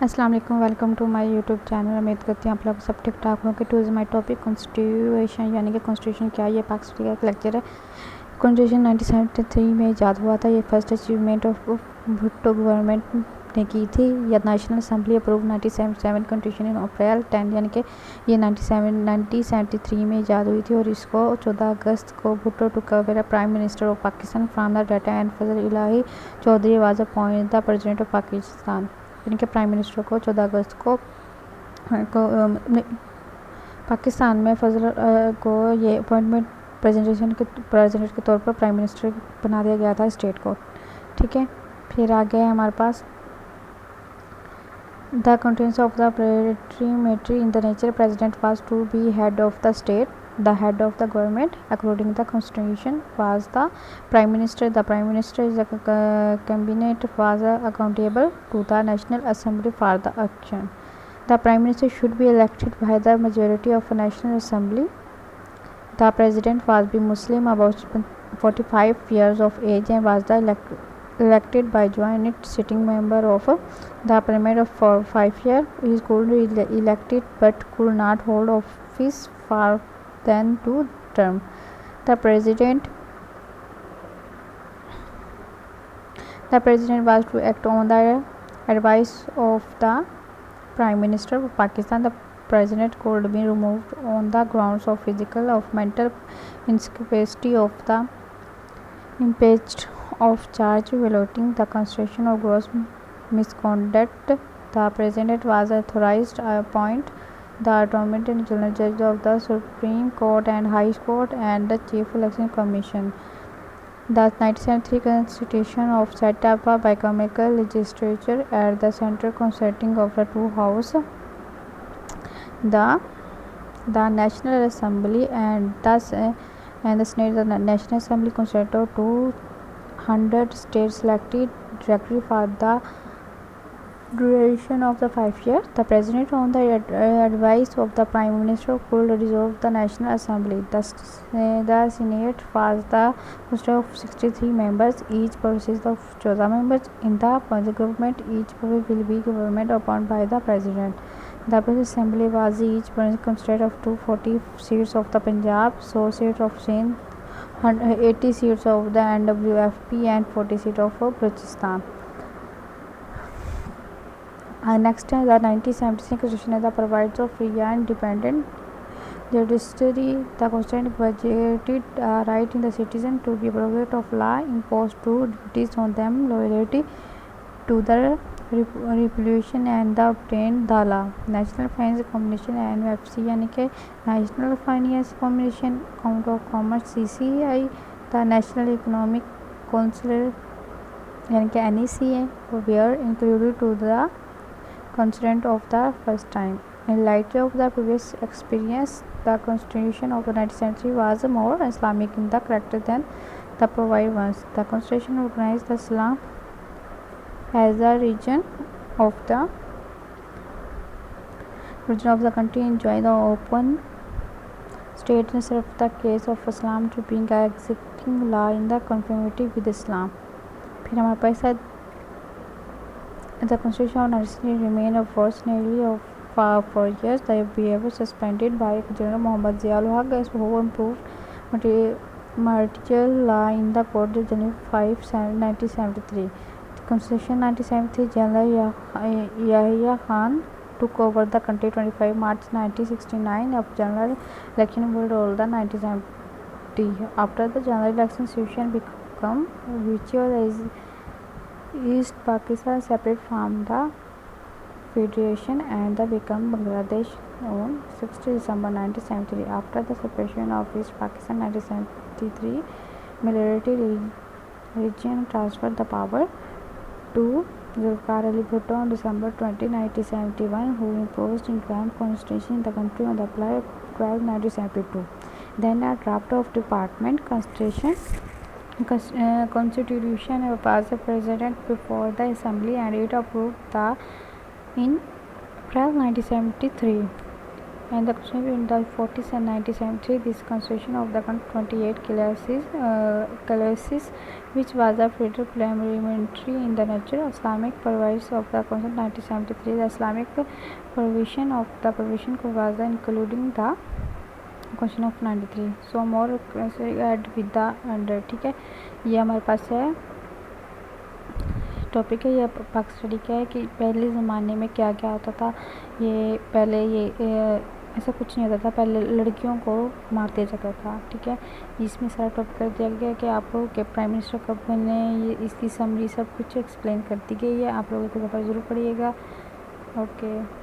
अस्सलाम वालेकुम, welcome to my YouTube channel. उम्मीद करती हूँ आप लोग सब ठीक ठाक होंगे। Today's my topic constitution, यानी कि कॉन्स्टिट्यूशन क्या है। ये पाकिस्तान का लेक्चर है। कॉन्स्टिट्यूशन 1973 में ईजाद हुआ था। ये first achievement of Bhutto government ने की थी। या national assembly approve 1977 constitution in April 10, यानी कि ये 1973 में ईजाद हुई थी। और इसको 14 अगस्त को Bhutto took over prime minister of Pakistan from the data and Fazal Ilahi Chaudhry was appointed the president of Pakistan, यानी कि प्राइम मिनिस्टर को 14 अगस्त को पाकिस्तान में फजल को ये अपॉइंटमेंट प्रेसिडेंट के तौर पर प्राइम मिनिस्टर बना दिया गया था स्टेट को। ठीक है, फिर आगे है हमारे पास the contents of the parliamentary in the nature president was to be head of the state. The head of the government according the constitution was the prime minister. The prime minister is the cabinet was accountable to the national assembly for the action. The prime minister should be elected by the majority of a national assembly. The president was be Muslim, about 45 years of age, and was the elected by joint sitting member of the parliament for 5 years. He could be elected but could not hold office for than 2 terms. The president was to act on the advice of the Prime Minister of Pakistan. The president could be removed on the grounds of physical or mental incapacity of the impeached of charge violating the constitution or gross misconduct. The president was authorized to appoint the Attorney General, Judge of the Supreme Court and High Court, and the Chief Election Commission. The 1973 Constitution of set up a bicameral legislature at the center consisting of the two houses, the National Assembly and the Senate. The National Assembly consisted of 200 states selected directly for the duration of the 5 years. The president, on the advice of the prime minister, could dissolve the National Assembly. The Senate was the consisted of 63 members, each consists of 14 members. In the government, each will be government appointed by the president. The British Assembly was each consisted of 240 seats of the Punjab, 100 seats of Sindh, 80 seats of the NWFP, and 40 seats of Balochistan. Next, the 1976 Constitution that provides of free and independent judiciary. The Constitution budgeted right in the citizen to be prerogatives of law, imposed two duties on them: loyalty to the Revolution and the obtained the law. National Finance Commission (NFC), यानी कि National Finance Commission, Council of Commerce (CCI), the National Economic Council यानी कि NECA were included to the consent of the first time. In light of the previous experience, the constitution of the 19th century was more Islamic in the character than the prior ones. The constitution recognized the Islam as the religion of the country, enjoy the open state instead of the case of Islam to being an existing law in the conformity with Islam. फिर हमारे पास है the constitution of 1990 remained unfortunately for 4 years. The behavior suspended by General Muhammad Ziaul Haq, who improved martial law in the court of January 5, 1973. The constitution 1973, General Yahya Khan took over the country 25 March 1969 of general election will hold the 1970. After the general election, situation become virtual as East Pakistan separate from the Federation and become Bangladesh on 6 December 1973. After the separation of East Pakistan 1973, military region transferred the power to Zulfikar Ali Bhutto on December 20, 1971, who imposed interim constitution in the country on the July 12, 1972. Then a draft of department constitution was presented before the assembly and it approved in April 1973. And the question in the 40s and 1973, this constitution of the 28 classes, which was a federal parliamentary in the nature, Islamic provisions of the constitution 1973, the Islamic provision of the provision was including the question of 93. So more add with the under. ठीक है, ये हमारे पास है topic है. ये पाक study क्या है कि पहले ज़माने में क्या क्या होता था. ये पहले ये ऐसा कुछ नहीं होता था. पहले लड़कियों को मार दिया जाता था. ठीक है, इसमें सारा टॉपिक कर दिया गया कि आप लोग के प्राइम मिनिस्टर कब बने, ये इसकी समरी सब कुछ एक्सप्लेन कर दी गई है. आप लोग इसको ज़रूर पढ़िएगा. ओके.